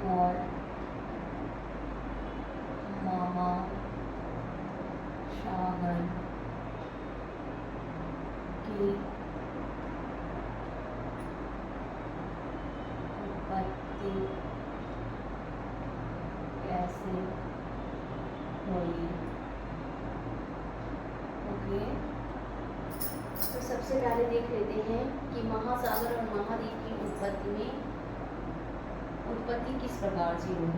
और महासागर की उत्पत्ति कैसे हुई। ओके, तो सबसे पहले देख लेते हैं कि महासागर और महाद्वीप की उत्पत्ति किस प्रकार से हुई।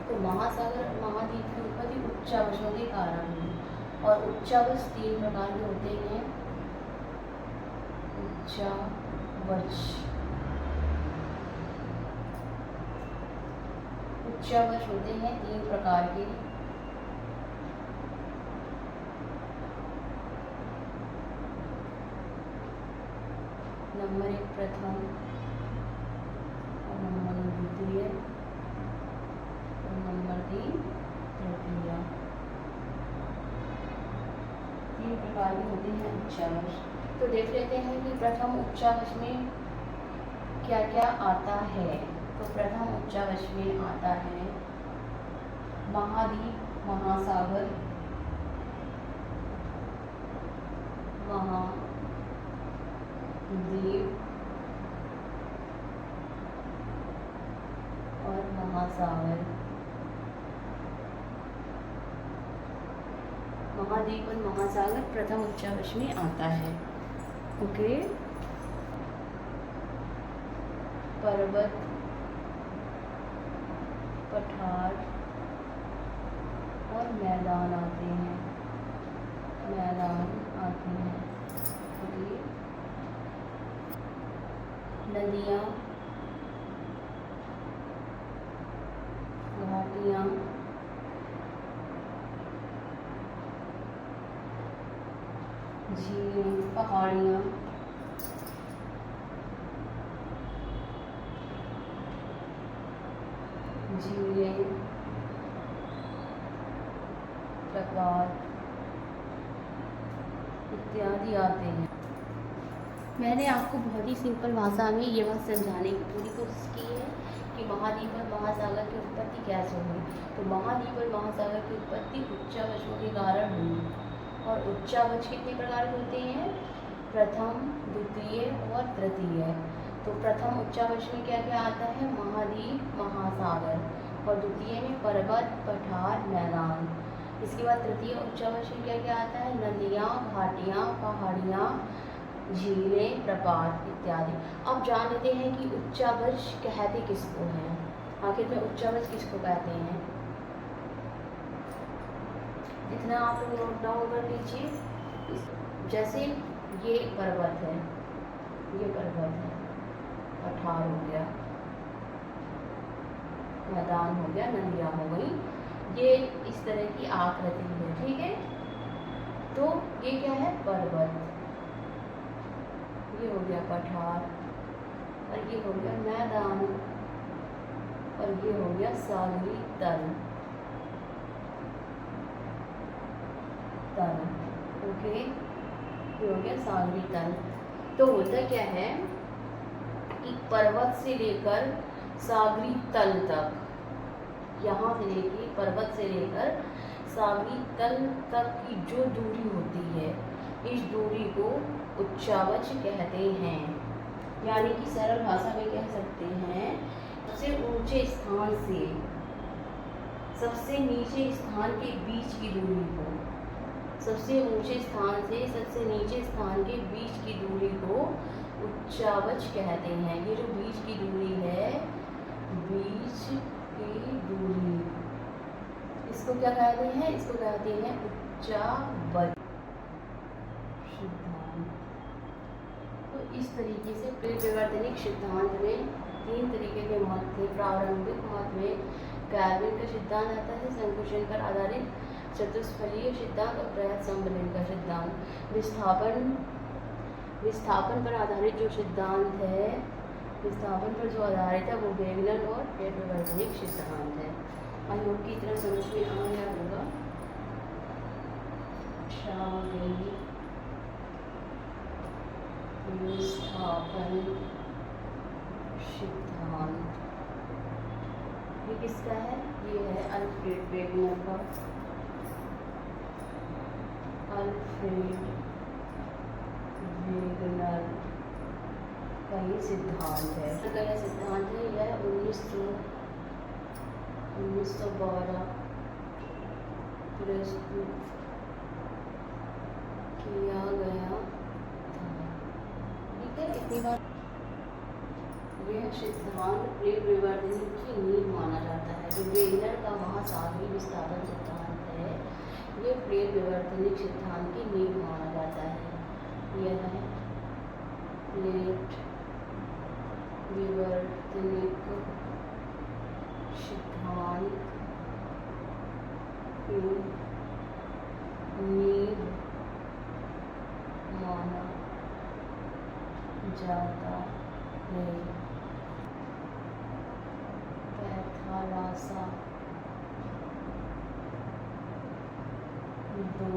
तो महासागर और महाद्वीप की उत्पत्ति उच्चावचों के कारण हुई। और उच्चावच 3 प्रकार के होते हैं। उच्चावच होते हैं 3 प्रकार के। नंबर 1 प्रथम, और नंबर 2 द्वितीय, और नंबर 3 तृतीय। 3 प्रकार के होते हैं उच्चावच। तो देख लेते हैं कि प्रथम उच्चावच में क्या क्या आता है। तो प्रथम उच्चावच में आता है महाद्वीप, महासागर, महाद्वीप और महासागर। महाद्वीप और महासागर प्रथम उच्चावच में आता है। ओके, पर्वत, पठार और मैदान आते हैं। नदियाँ, घाटियाँ, झीलें, पहाड़ियाँ, प्रपात इत्यादि आते हैं। मैंने आपको बहुत ही सिंपल भाषा में ये बात समझाने की पूरी कोशिश की है कि महाद्वीप और महासागर की उत्पत्ति कैसे हुई। तो महाद्वीप और महासागर की उत्पत्ति उच्चावचों के कारण हुई। और उच्चावच कितने प्रकार के होते हैं? प्रथम, द्वितीय और तृतीय। तो प्रथम उच्चावच में क्या क्या आता है? महाद्वीप, महासागर। और द्वितीय में पर्वत, पठार, मैदान। इसके बाद तृतीय उच्चावच में क्या क्या आता है? नदियाँ, घाटियाँ, पहाड़ियाँ, झीलें, प्रपात इत्यादि। अब जान लेते हैं कि उच्चावच कहते किसको हैं। आखिर में उच्चावच किसको कहते हैं? इतना आप लोग नोट डाउन कर लीजिए। जैसे ये पर्वत है, पठार हो गया, मैदान हो गया, नदियाँ हो गई। ये इस तरह की आकृति है, ठीक है। तो ये क्या है? पर्वत। ये हो गया पठार, और ये हो गया मैदान, और ये हो गया सागरी तल। ओके, ये हो गया सागरी तल। तो होता क्या है कि पर्वत से लेकर सागरी तल तक, यहाँ से लेके पर्वत से लेकर सागरी तल तक की जो दूरी होती है, इस दूरी को उच्चावच कहते हैं। यानी कि सरल भाषा में कह सकते हैं, सबसे ऊंचे स्थान से सबसे नीचे स्थान के बीच की दूरी को, सबसे ऊंचे स्थान से सबसे नीचे स्थान के बीच की दूरी को उच्चावच कहते हैं। ये जो बीच की दूरी है, बीच की दूरी, इसको क्या कहते हैं? इसको कहते हैं उच्चावच सिद्धांत। तो इस तरीके से परिवर्तनिक सिद्धांत में 3 तरीके के मत थे। प्रारंभिक मत में कैल्विन का सिद्धांत आता है, संकुचन पर आधारित चतुष्फलीय सिद्धांत और बृहत सम्मेलन का सिद्धांत। विस्थापन पर आधारित जो सिद्धांत है, विस्थापन पर जो आधारित है वो वेगनर और परिवर्तनिक सिद्धांत है। आई होप की तरह समझ में आ गया होगा। विस्थापन सिद्धांत ये किसका है? ये है अल्फ्रेड वेगनर का। अल्फ्रेड वेगनर का ये सिद्धांत है। यह सिद्धांत है, यह 1912 प्रस्तुत किया गया था। ठीक है, इतनी बार। यह सिद्धांत प्लेट विवर्तनी की नींव माना जाता है। जो वेगनर का महासागरीय विस्थापन सिद्धांत है, ये प्लेट विवर्तनिक सिद्धांत की नींव माना जाता है। यह है प्लेट विवर्तनिक सिद्धांत की नींव माना जाता है। पैथालासा दो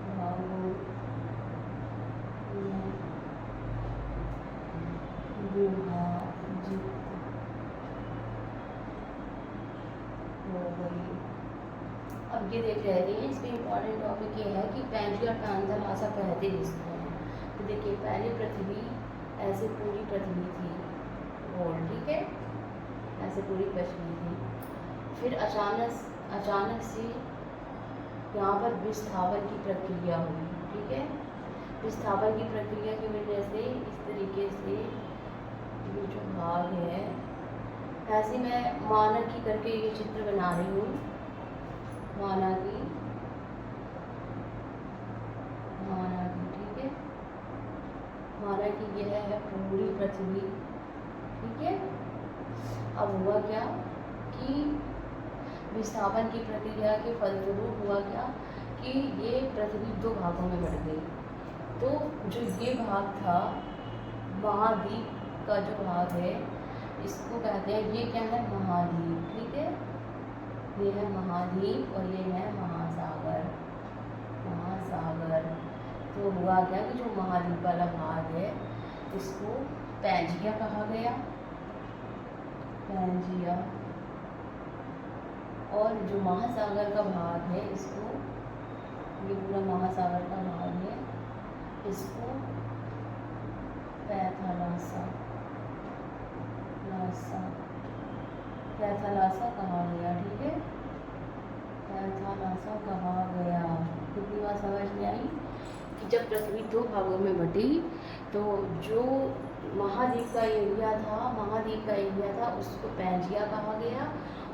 भागों में विभाजित हो गई। अब ये देख रहे हैं, इसमें इम्पॉर्टेंट टॉपिक ये है कि पैंजिया और पैंथालासा कहते किसको हैं। तो देखिए, पहली पृथ्वी ऐसे पूरी पृथ्वी थी गोल, ठीक है, ऐसे पूरी पृथ्वी थी। फिर अचानक से यहाँ पर विस्थापन की प्रक्रिया हुई। ठीक है, विस्थापन की प्रक्रिया की वजह से इस तरीके से ये जो भाग है, ऐसे मैं मानक की करके ये चित्र बना रही हूँ। माना की, ठीक है, माना कि यह है पूरी पृथ्वी। ठीक है, अब हुआ क्या कि विस्थापन की प्रक्रिया के फलस्वरूप हुआ क्या कि ये पृथ्वी दो भागों में बढ़ गई। तो जो ये भाग था, महाद्वीप का जो भाग है, इसको कहते हैं, ये क्या है, महाद्वीप। ठीक है, ये है महाद्वीप और ये है महासागर। तो हुआ क्या कि जो महाद्वीप वाला भाग है, इसको पैंजिया कहा गया, पैंजिया। और जो महासागर का भाग है, इसको, ये पूरा महासागर का भाग है, इसको पैथालासा कहा गया। ठीक है, पैथालासा कहा गया। कितनी बात समझ में आई कि जब पृथ्वी दो भागों में बटी, तो जो महाद्वीप का एरिया था उसको पैंजिया कहा गया,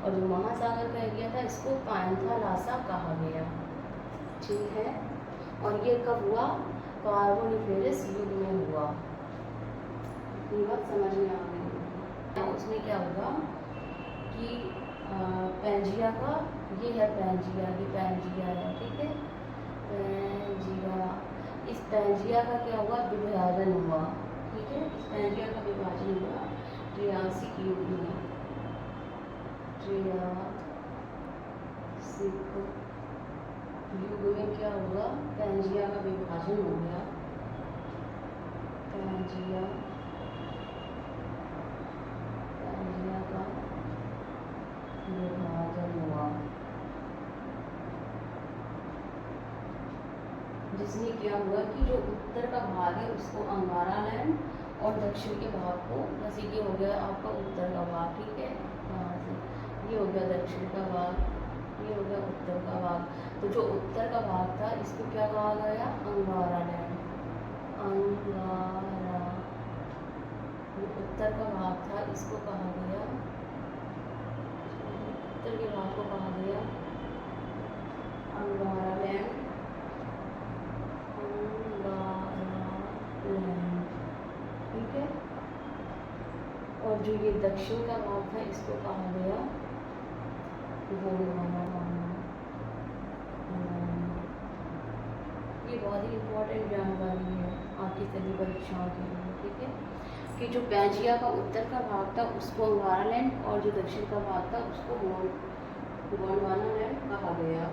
और जो महासागर का एरिया था, इसको पैंथालासा कहा गया। ठीक है, और ये कब हुआ? कार्बोनिफेरस युग में हुआ। ये बात समझ में आ गई। उसमें क्या होगा कि पैंजिया का, ये है पैंजिया, ये पैंजिया है। ठीक है, पैंजिया, इस पैंजिया का क्या हुआ? विभाजन हुआ। ठीक है, इस पैंजिया का विभाजन हुआ ट्रियासिक युग में। ट्रियासिक युग में क्या हुआ? पैंजिया का विभाजन हो गया। पैंजिया का विभाजन हुआ, जिसमें क्या हुआ कि जो उत्तर का भाग है उसको अंगारा लैंड, और दक्षिण के भाग को, जैसे ये हो गया आपका उत्तर का भाग। ठीक है, यहाँ से ये हो गया दक्षिण का भाग, ये हो गया उत्तर का भाग। तो जो उत्तर का भाग था, इसको क्या कहा गया? अंगारा लैंड। अंगारा, जो उत्तर का भाग था, इसको कहा गया, उत्तर के भाग को कहा गया अंगारा लैंड। ठीक है, और जो ये दक्षिण का भाग था, इसको कहा गया गोंडवाना। ये बहुत ही इम्पोर्टेंट जानकारी है आपकी सभी परीक्षाओं के लिए। ठीक है, कि जो पैंजिया का उत्तर का भाग था, उसको अंगारा लैंड, और जो दक्षिण का भाग था, उसको गोंडवाना लैंड कहा गया।